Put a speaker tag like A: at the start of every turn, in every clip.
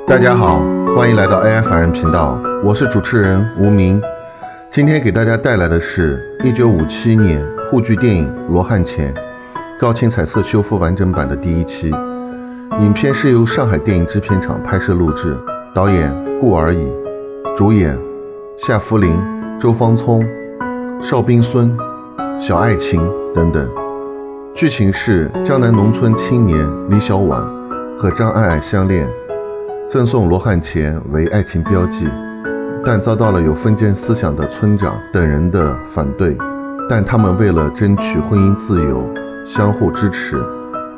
A: 大家好，欢迎来到 AI 凡人频道，我是主持人吴明。今天给大家带来的是1957年沪剧电影《罗汉钱》高清彩色修复完整版的第一期。影片是由上海电影制片厂拍摄录制，导演顾而已，主演夏福林、周芳聪、邵冰孙、小爱琴等等。剧情是江南农村青年李小婉和张爱爱相恋，赠送罗汉钱为爱情标记，但遭到了有封建思想的村长等人的反对，但他们为了争取婚姻自由相互支持。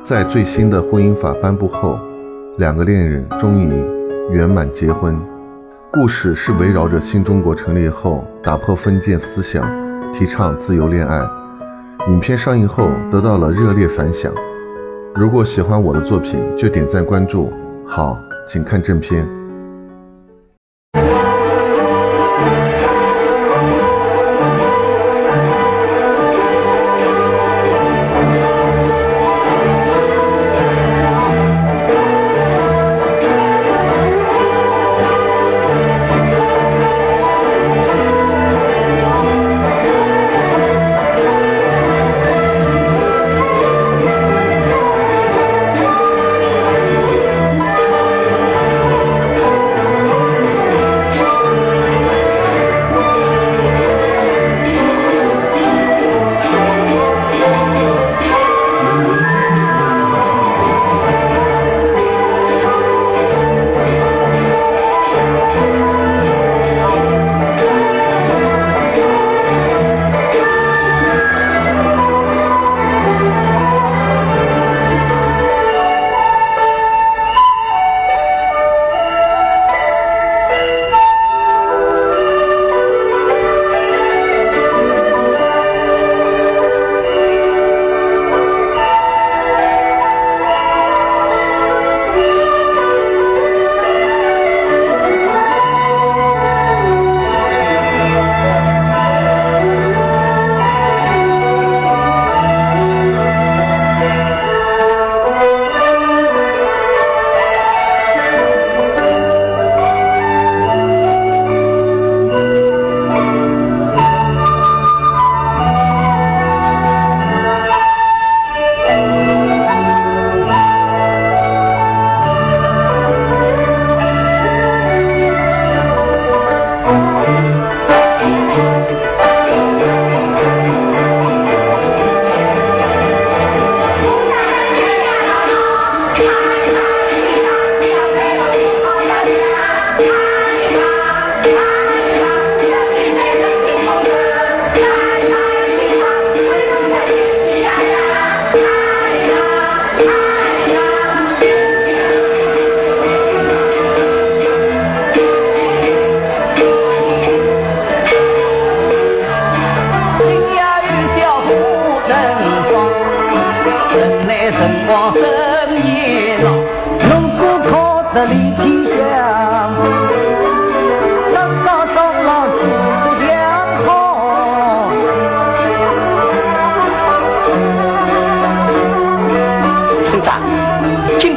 A: 在最新的婚姻法颁布后，两个恋人终于圆满结婚。故事是围绕着新中国成立后打破封建思想，提倡自由恋爱。影片上映后得到了热烈反响。如果喜欢我的作品就点赞关注。好，请看正片。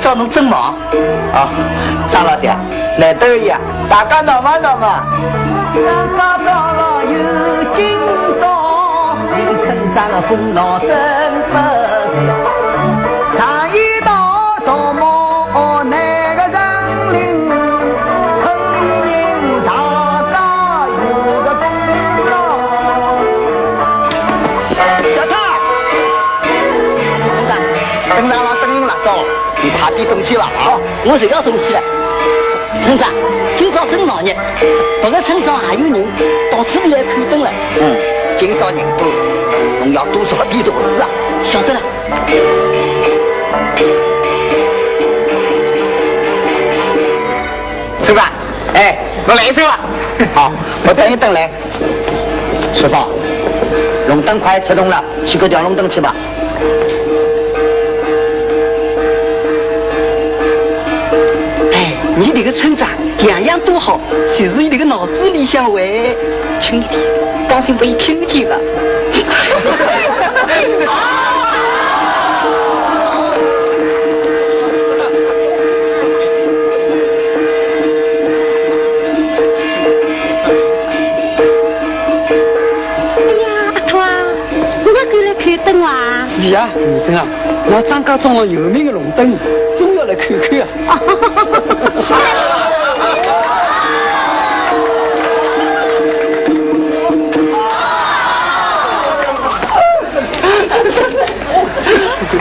B: 找侬真忙啊，张老爹，来得呀，大家闹嘛闹嘛。大家到了有今朝，令村长的功劳真不小。上一道道毛那个人领，村里人大家有个功劳。小太，村长，等上了，等用了，走。你怕别生气了啊！我谁要生气了？村长，今朝真闹热，这个村上还有人到处来看灯了。今朝人多，侬要多少点大事啊？晓得了。村长，哎，我来一声了。好，我等一等来。师傅，龙灯快启动了，去个吊龙灯去吧。你这个村长样样都好，就是你这个脑子里想歪，轻一点，当心被听见了。是呀，女生啊，我张家庄了有名的龙灯，总要来看看啊。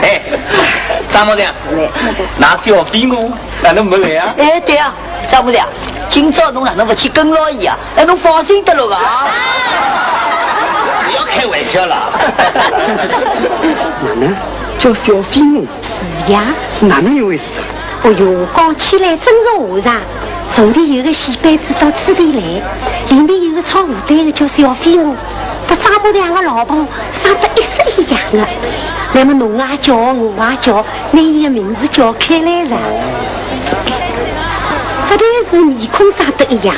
C: 哎，张木匠，那小飞我，哪能没来啊？
D: 哎，对啊，张木匠，今朝侬哪能不去跟老姨啊？哎，侬放心得了个啊！
C: 不要开玩笑了。
B: 哪能叫小飞我？
E: 是呀，
B: 是哪能一回事啊？
E: 哦哟，讲起来真是话长。从前有个戏班子到此地来，里面有个唱舞队的叫小飞我，和张部长的老婆生得一式一样的。那么侬啊叫，我啊叫，拿伊个名字叫开来了。不但是面孔生得一样，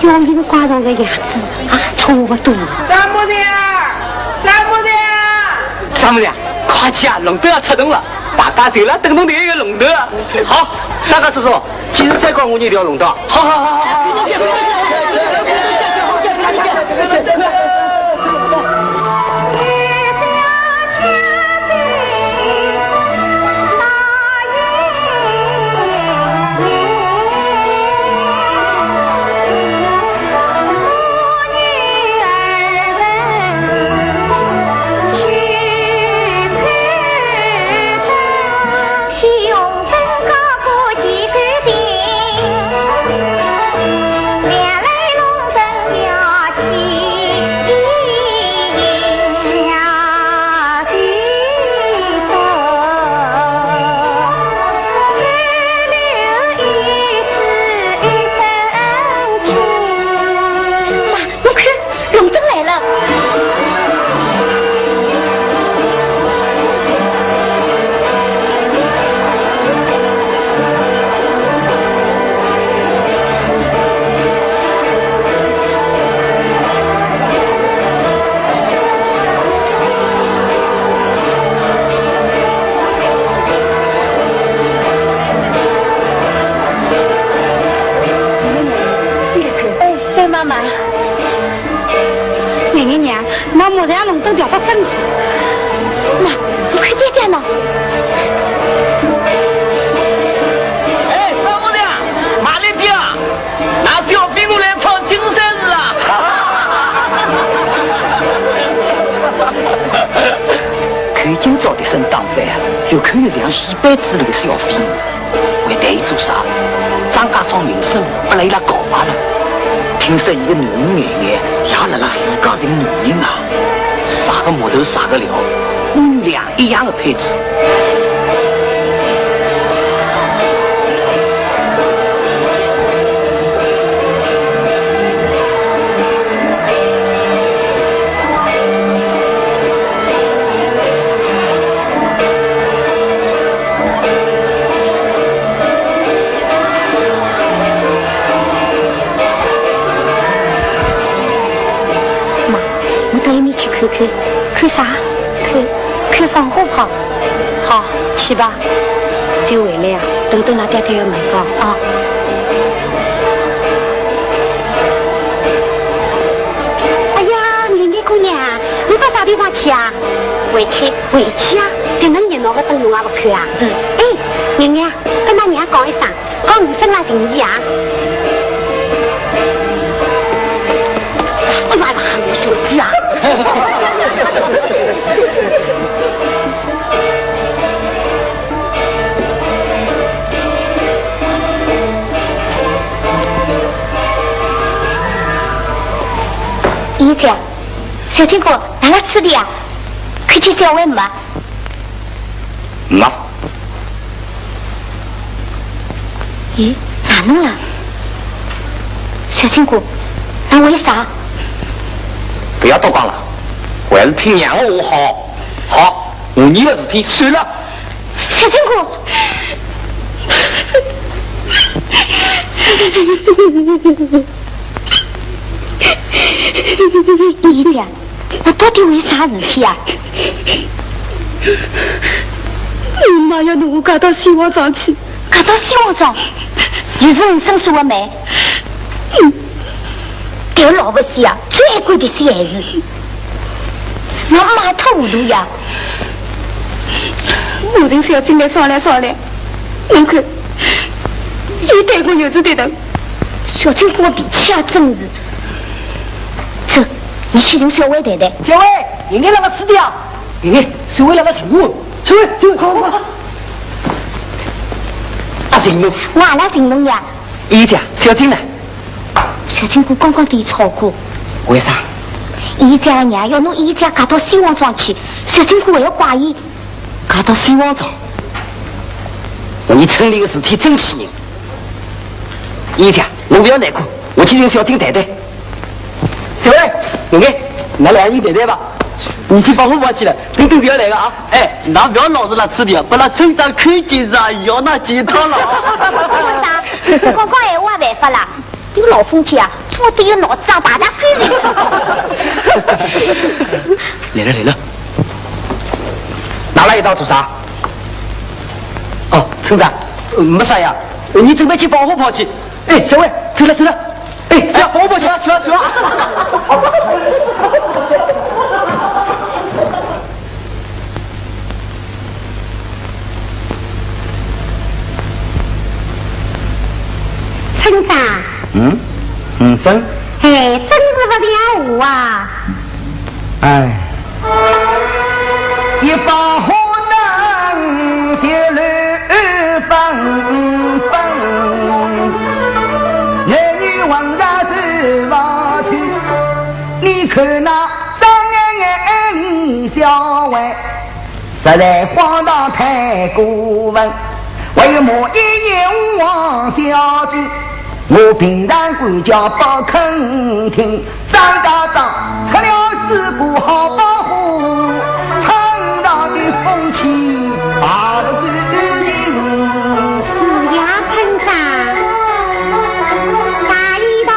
E: 妖艳怪状的样子也差不多。
B: 张部长，张部长，张部长，快去啊！龙头要出动了，大家谁来等侬第一个龙头啊？好，大家叔叔，今日再告我一条龙头。好好好好好。
E: 我让龙灯调到正处，那你快点点呢！
C: 哎，张木匠，马里边啊，拿小兵过来唱金山子啊！
B: 看今朝的身打扮啊，又看有像戏班子里的小飞，会对伊做啥？张家庄名声不来伊拉搞罢了。听说一个女人眼眼，也辣辣自家寻女人啊，啥个木头啥个料，母女俩一样的配置。
E: 看啥？看放火炮。好，去吧。就回来啊，等等那爹爹要门口啊。哎呀，玲玲姑娘，你到啥地方去啊？回去啊！等恁热闹个灯笼也不看啊？哎，玲玲，跟他娘讲一声，讲你生了定义啊。哎呀，你手机啊！姨子，小天哥，哪来吃的呀？快去小问嘛。
C: 妈。
E: 咦，哪弄了？小天哥，那为啥？
C: 不要多讲了，我还是听娘的话好。好，我你的事体算了。
E: 小天哥。姨子，那到底为啥事体啊？你妈要弄我赶到西王庄去，赶到西王庄，又是你生疏的妹。这个老婆是呀，最爱管的是孩子，我妈太糊涂呀。我跟小金来商量商量。侬看，伊对我又是对头，小金跟我脾气也真是。走，你去跟小伟谈谈。
B: 小伟，应该让他吃掉。小伟让他请我。小伟，好。阿金龙，
E: 我也来请侬呀。
B: 姨家，小金呢？
E: 小金哥刚刚对吵过。
B: 为啥？
E: 姨家的娘要侬姨家嫁到西王庄去，小金哥还要怪伊。
B: 嫁到西王庄？你村里的事体真气人。姨家，侬不要难过，我去跟小金谈谈。小伟，永爱，咱俩人谈谈吧。你去帮我跑去了，等就要来了啊！
C: 哎，那不要老是那吃的，把那村长看见是啊，要那几套了。
E: 我刚刚闲话办法啦，这个老风气啊，做对个脑子啊，大家飞来。
B: 来了，拿来一刀做啥？哦，村长，没啥呀，你准备去帮我跑去。哎，小伟，走了。哎，帮我跑去，去了。
E: 村长。
B: 生。
E: 哎，真是不像话啊！
B: 哎，一把火灯就乱纷纷，男女混杂是房去。你看那张眼李小伟，实在荒唐太过分。为么一言王小姐？我平常管教不肯听，张大长出了事故好保护，村道的风气把得干净。
E: 是呀，村长，啥一道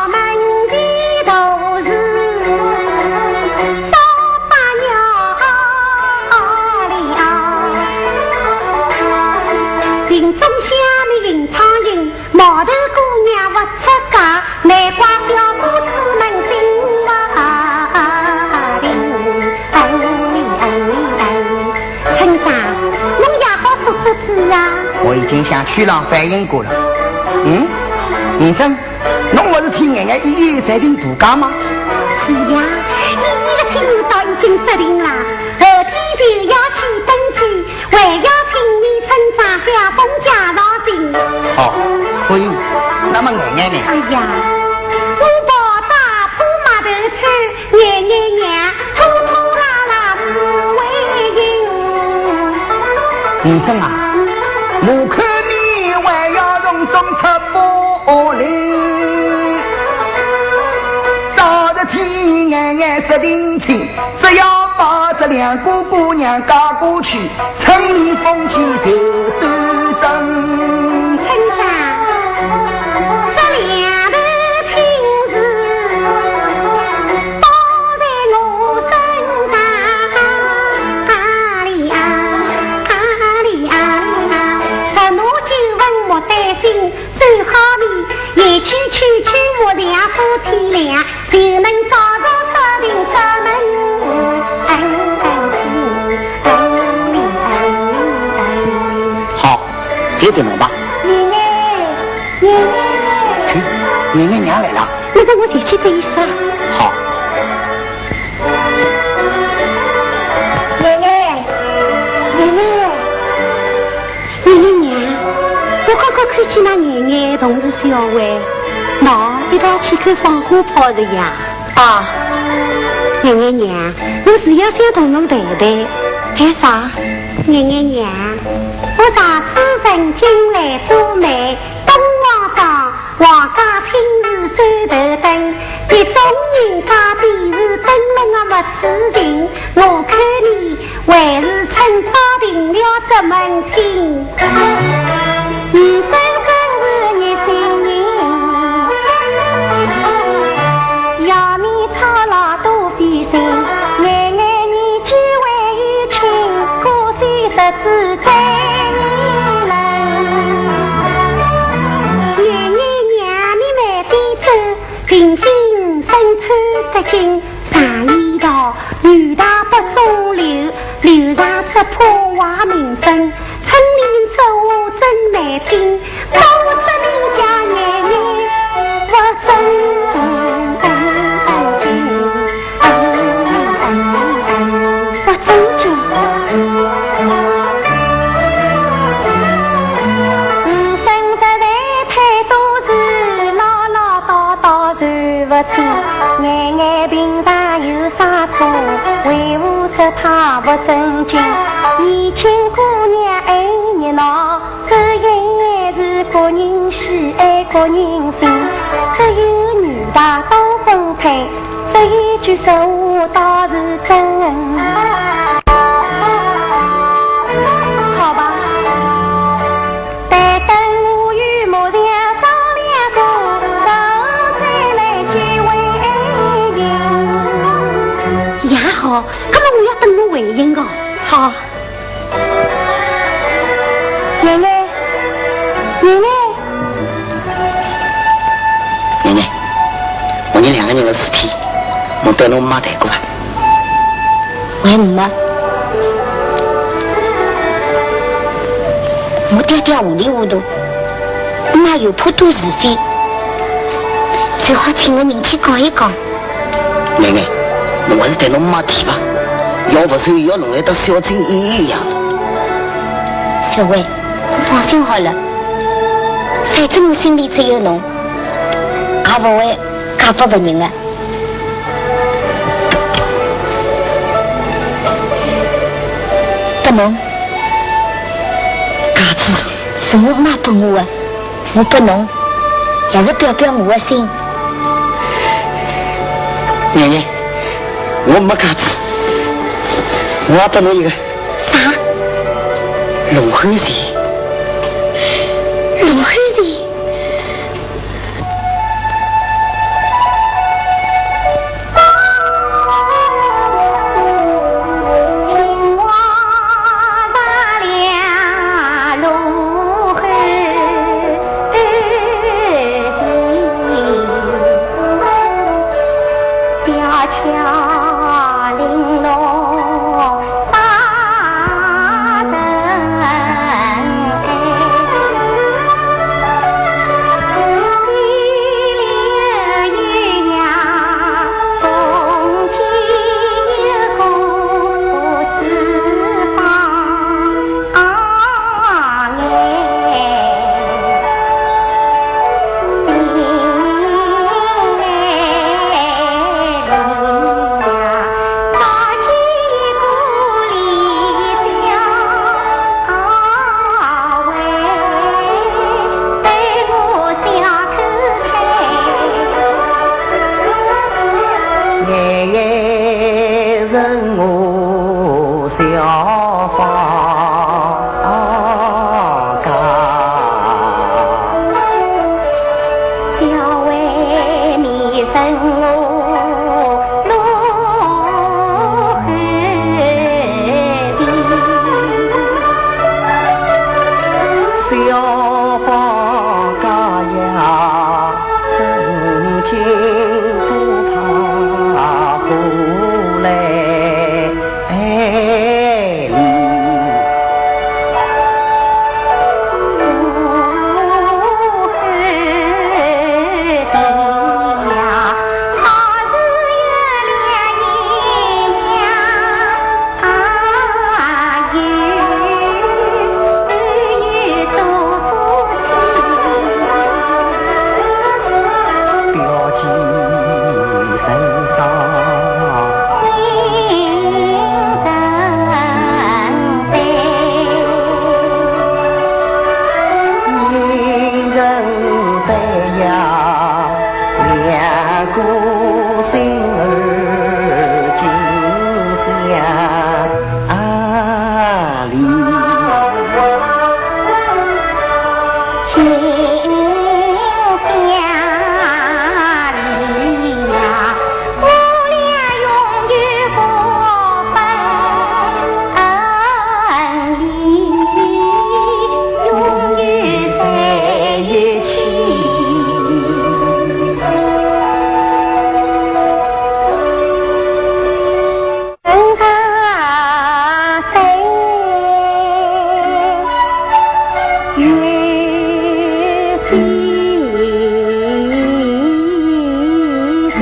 E: 门前都是早把鸟了，林中下面迎苍蝇，毛头姑娘不出嫁，难怪小姑子们心村长，侬也好做做主啊！
B: 我已经向区长反映过了。医生，侬不是听人家医院裁定度假吗？
E: 是呀，医院的亲事都已经设定了，后天就要去登记，还要请你村长小凤介绍信。
B: 好，可以。那么眼呢？
E: 哎呀，我跑到铺码头去，娘拖拖拉拉不为赢。
B: 医生啊，我看你还要从中出玻璃，早的天眼说定清，只要把这两个姑娘嫁过去，村里风气就端正。
E: 村长，这两头亲事包在我身上，什么就问莫担心，最好比一句区我俩夫妻俩就能早早设定这门
B: 好，写给侬吧。奶奶娘来了。
E: 那个我就去的意思啊。
B: 好。
E: 奶奶娘，我刚刚看见那奶奶同事小伟，喏，一道去看放花炮的呀。啊，奶奶娘，我是要想同侬谈谈。谈啥？奶奶娘，我上次曾经来做媒，东王庄皇家亲自手头灯，别种人家便是灯笼的不痴情，我看你还是趁早定了这门亲。余生真是你心人，要你操劳多费心，眼眼年纪还有轻，可惜日子在你人。爷爷娘你慢点走，平平身穿得紧，上衣道女大不中留，留上这破坏名声，村民说话真难听，都是人家眼眼不正经，不正经。生实在太多事，唠唠叨叨算不清，眼眼平常有啥错？为何说他不正经？年轻姑娘爱热闹，这眼是个人喜爱个人心。只有女大多分配，这一句实话倒是真。好吧，但等我与某娘商量过，然后再来结为姻。也好，那么我要等我回应哦。好。奶奶，奶奶，
D: 奶奶，我们两个人的事体，我跟侬妈谈过吧？为么？我爹爹糊里糊涂，妈又怕多是非，最好请我人去讲一讲。奶奶，侬还是对侬妈提吧，要不然要弄来到小镇一样。小薇，放心好了，反正我心里只有侬，也不会嫁给别人的。不侬，嫁子是我妈拨我的，我拨侬也是表表我的心。奶奶，我没嫁子，我要拨侬一个啥？罗汉钱。罗汉钱。
E: 青蛙大梁罗汉钱，小巧玲珑杀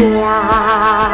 E: 家。